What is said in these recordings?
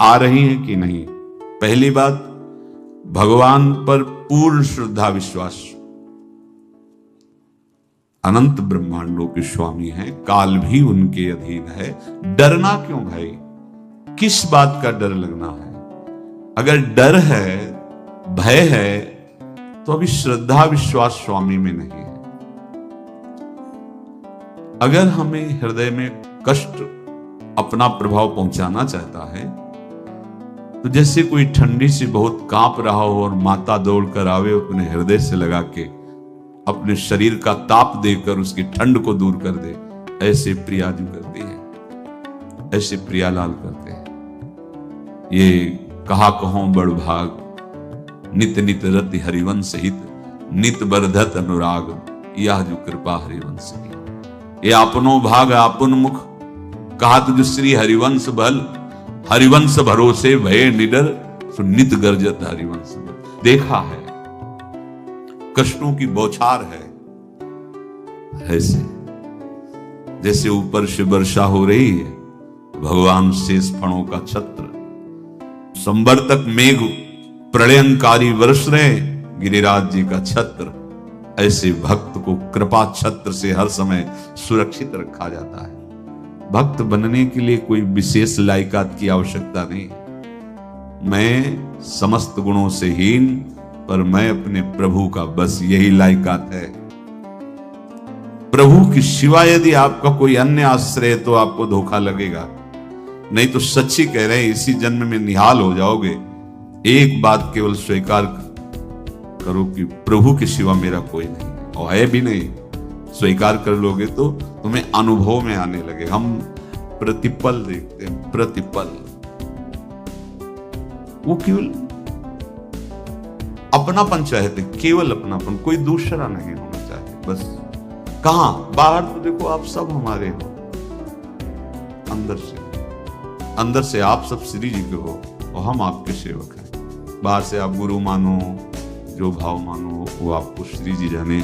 आ रही हैं कि नहीं। पहली बात, भगवान पर पूर्ण श्रद्धा विश्वास। अनंत ब्रह्मांडों के स्वामी हैं, काल भी उनके अधीन है। डरना क्यों भाई? किस बात का डर लगना है? अगर डर है, भय है, तो अभी श्रद्धा विश्वास स्वामी में नहीं है। अगर हमें हृदय में कष्ट अपना प्रभाव पहुंचाना चाहता है, तो जैसे कोई ठंडी से बहुत कांप रहा हो और माता दौड़कर आवे, अपने हृदय से लगा के अपने शरीर का ताप देकर उसकी ठंड को दूर कर दे, ऐसे प्रियाजू करती है, ऐसे प्रियालाल करते हैं। ये कहा कहो बड़ भाग, नित नित रति हरिवंश हित, नित बरधत अनुराग, यह जो कृपा हरिवंश की। ये अपनो भाग आपन मुख, कहा तुझ श्री हरिवंश बल, हरिवंश भरोसे भय निडर, सो नित गर्जत हरिवंश बल। देखा है, कष्टों की बौछार है, ऐसे जैसे ऊपर से वर्षा हो रही है, भगवान शेष फणों का छत्र, संवर्तक मेघ प्रलयंकारी वर्ष रहे, गिरिराज जी का छत्र। ऐसे भक्त को कृपा छत्र से हर समय सुरक्षित रखा जाता है। भक्त बनने के लिए कोई विशेष लायकात की आवश्यकता नहीं। मैं समस्त गुणों से हीन, पर मैं अपने प्रभु का, बस यही लायकात है। प्रभु की सिवा यदि आपका कोई अन्य आश्रय, तो आपको धोखा लगेगा। नहीं तो सच्ची कह रहे हैं, इसी जन्म में निहाल हो जाओगे। एक बात केवल स्वीकार करो कि प्रभु के सिवा मेरा कोई नहीं, और है भी नहीं। स्वीकार कर लोगे तो तुम्हें अनुभव में आने लगे। हम प्रतिपल देखते हैं, प्रतिपल। वो केवल अपनापन चाहते, केवल अपनापन, कोई दूसरा नहीं होना चाहिए। बस कहां? बाहर तो देखो आप सब हमारे हो, अंदर से आप सब श्री जी के हो और हम आपके सेवक हैं। बाहर से आप गुरु मानो, जो भाव मानो, वो आपको श्री जी जाने।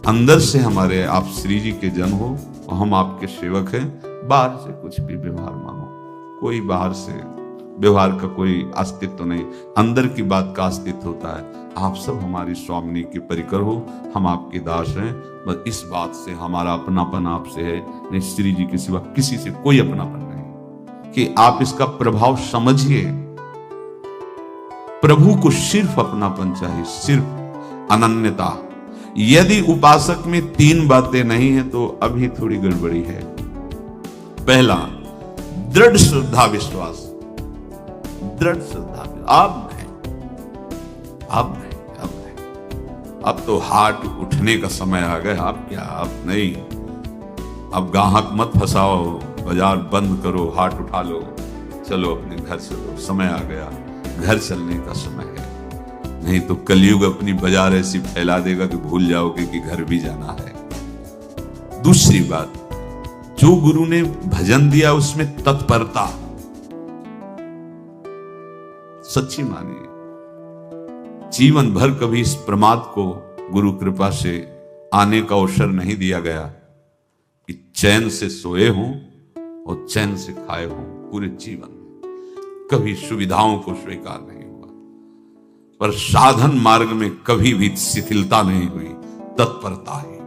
अंदर से हमारे आप श्री जी के जन हो और हम आपके सेवक हैं। बाहर से कुछ भी व्यवहार मानो, कोई बाहर से व्यवहार का कोई अस्तित्व नहीं, अंदर की बात का अस्तित्व होता है। आप सब हमारी स्वामिनी के परिकर हो, हम आपके दास हैं। बस इस बात से हमारा अपनापन आपसे है, नहीं श्री जी के सिवा किसी से कोई अपनापन नहीं। कि आप इसका प्रभाव समझिए। प्रभु को सिर्फ अपनापन चाहिए, सिर्फ अनन्यता। यदि उपासक में तीन बातें नहीं है तो अभी थोड़ी गड़बड़ी है। पहला, दृढ़ श्रद्धा विश्वास। दृढ़ श्रद्धा, अब नहीं, अब तो हाथ उठने का समय आ गया। अब क्या, अब नहीं, अब गाहक मत फंसाओ, बाजार बंद करो, हाथ उठा लो, चलो अपने घर चलो, समय आ गया, घर चलने का समय है। नहीं तो कलयुग अपनी बाजार ऐसी फैला देगा कि भूल जाओगे कि घर भी जाना है। दूसरी बात, जो गुरु ने भजन दिया उसमें तत्परता, सच्ची मानिए। जीवन भर कभी इस प्रमाद को गुरु कृपा से आने का अवसर नहीं दिया गया कि चैन से सोए हों और चैन से खाए हों। पूरे जीवन कभी सुविधाओं को स्वीकार नहीं हुआ, पर साधन मार्ग में कभी भी शिथिलता नहीं हुई, तत्परता है।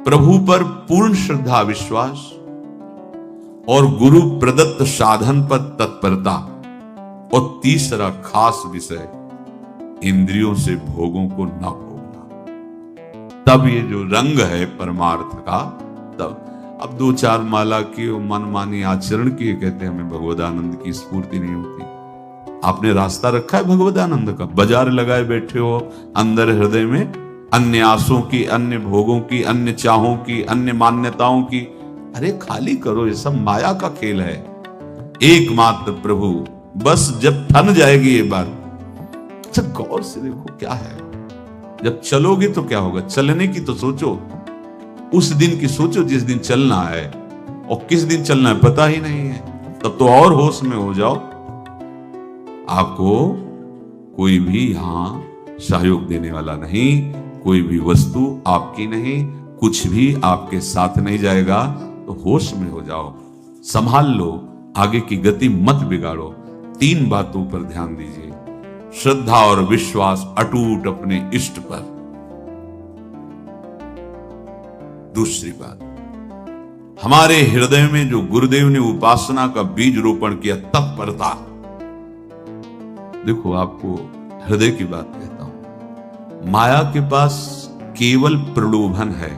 प्रभु पर पूर्ण श्रद्धा विश्वास और गुरु प्रदत्त साधन पर तत्परता। और तीसरा खास विषय, इंद्रियों से भोगों को न भोगना। तब ये जो रंग है परमार्थ का, तब अब दो चार माला की मनमानी आचरण की कहते हैं हमें भगवदानंद की स्फूर्ति नहीं होती। आपने रास्ता रखा है भगवदानंद का, बाजार लगाए बैठे हो अंदर हृदय में अन्य आसों की, अन्य भोगों की, अन्य चाहों की, अन्य मान्यताओं की। अरे खाली करो, ये सब माया का खेल है। एकमात्र प्रभु, बस जब ठन जाएगी ये बात। अच्छा गौर से देखो क्या है, जब चलोगे तो क्या होगा। चलने की तो सोचो, उस दिन की सोचो जिस दिन चलना है, और किस दिन चलना है पता ही नहीं है। तब तो और होश में हो जाओ। आपको कोई भी यहां सहयोग देने वाला नहीं, कोई भी वस्तु आपकी नहीं, कुछ भी आपके साथ नहीं जाएगा। तो होश में हो जाओ, संभाल लो, आगे की गति मत बिगाड़ो। 3 बातों पर ध्यान दीजिए। श्रद्धा और विश्वास अटूट अपने इष्ट पर। दूसरी बात, हमारे हृदय में जो गुरुदेव ने उपासना का बीज रोपण किया, तत्परता। देखो, आपको हृदय की बात कहता हूं, माया के पास केवल प्रलोभन है,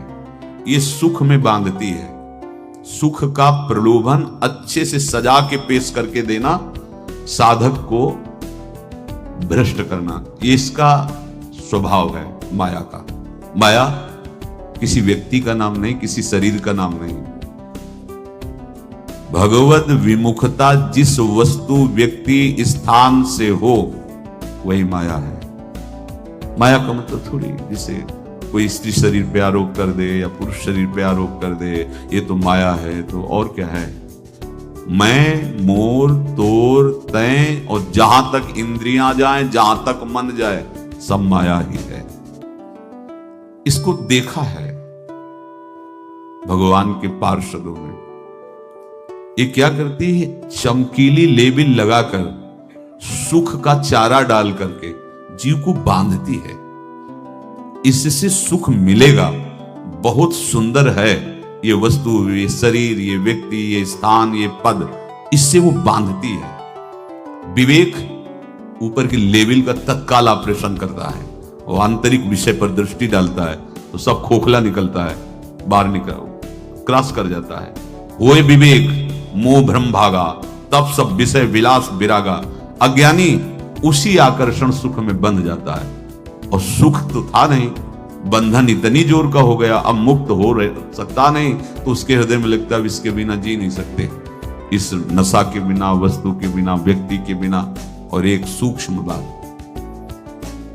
ये सुख में बांधती है। सुख का प्रलोभन अच्छे से सजा के पेश करके देना, साधक को भ्रष्ट करना, ये इसका स्वभाव है माया का। माया किसी व्यक्ति का नाम नहीं, किसी शरीर का नाम नहीं। भगवत विमुखता जिस वस्तु, व्यक्ति, स्थान से हो, वही माया है। माया का मतलब थोड़ी जिसे कोई स्त्री शरीर पे आरोप कर दे या पुरुष शरीर पे आरोप कर दे, ये तो माया है, तो और क्या है? मैं, मोर, तोर, तय और जहां तक इंद्रियां जाएं, जहां तक मन जाए, सब माया ही है। इसको देखा है भगवान के पार्षदों ने। ये क्या करती है? चमकीली लेबिल लगाकर, सुख का चारा डाल करके जीव को बांधती है। इससे सुख मिलेगा, बहुत सुंदर है ये वस्तु, ये शरीर, ये व्यक्ति, ये स्थान, ये पद, इससे वो बांधती है। विवेक ऊपर की लेबिल का तत्काल ऑपरेशन करता है, वो आंतरिक विषय पर दृष्टि डालता है तो सब खोखला निकलता है, बाहर निकल क्रॉस कर जाता है। वो विवेक, मोह भ्रम भागा, तब सब विषय विलास विरागा। अज्ञानी उसी आकर्षण सुख में बंध जाता है, और सुख तो था नहीं, बंधन इतनी जोर का हो गया, अब मुक्त हो सकता नहीं, तो उसके हृदय में लगता है इसके बिना जी नहीं सकते, इस नशा के बिना, वस्तु के बिना, व्यक्ति के बिना। और एक सूक्ष्म बात,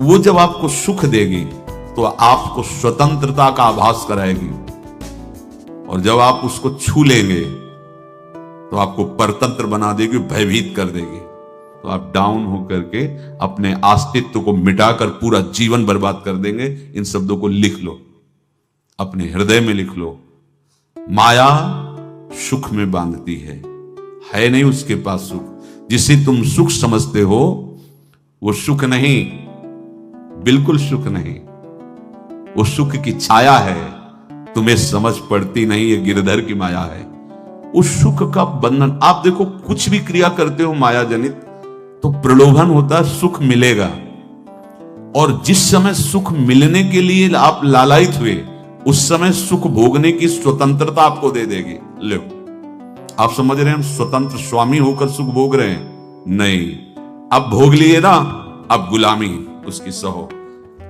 वो जब आपको सुख देगी तो आपको स्वतंत्रता का आभास कराएगी, और जब आप उसको छू लेंगे तो आपको परतंत्र बना देगी, भयभीत कर देगी। तो आप डाउन होकर के अपने अस्तित्व को मिटाकर पूरा जीवन बर्बाद कर देंगे। इन शब्दों को लिख लो, अपने हृदय में लिख लो। माया सुख में बांधती है नहीं उसके पास सुख। जिसे तुम सुख समझते हो वो सुख नहीं, बिल्कुल सुख नहीं, वो सुख की छाया है, तुम्हें समझ पड़ती नहीं, ये गिरधर की माया है। उस सुख का बंधन, आप देखो कुछ भी क्रिया करते हो माया जनित, तो प्रलोभन होता है सुख मिलेगा, और जिस समय सुख मिलने के लिए आप लालायित हुए, उस समय सुख भोगने की स्वतंत्रता आपको दे देगी। लो, आप समझ रहे हैं हम स्वतंत्र स्वामी होकर सुख भोग रहे हैं? नहीं, अब भोग लिए ना, अब गुलामी उसकी सहो।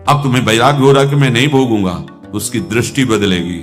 अब तुम्हें वैराग्य हो रहा कि मैं नहीं भोगूंगा, उसकी दृष्टि बदलेगी।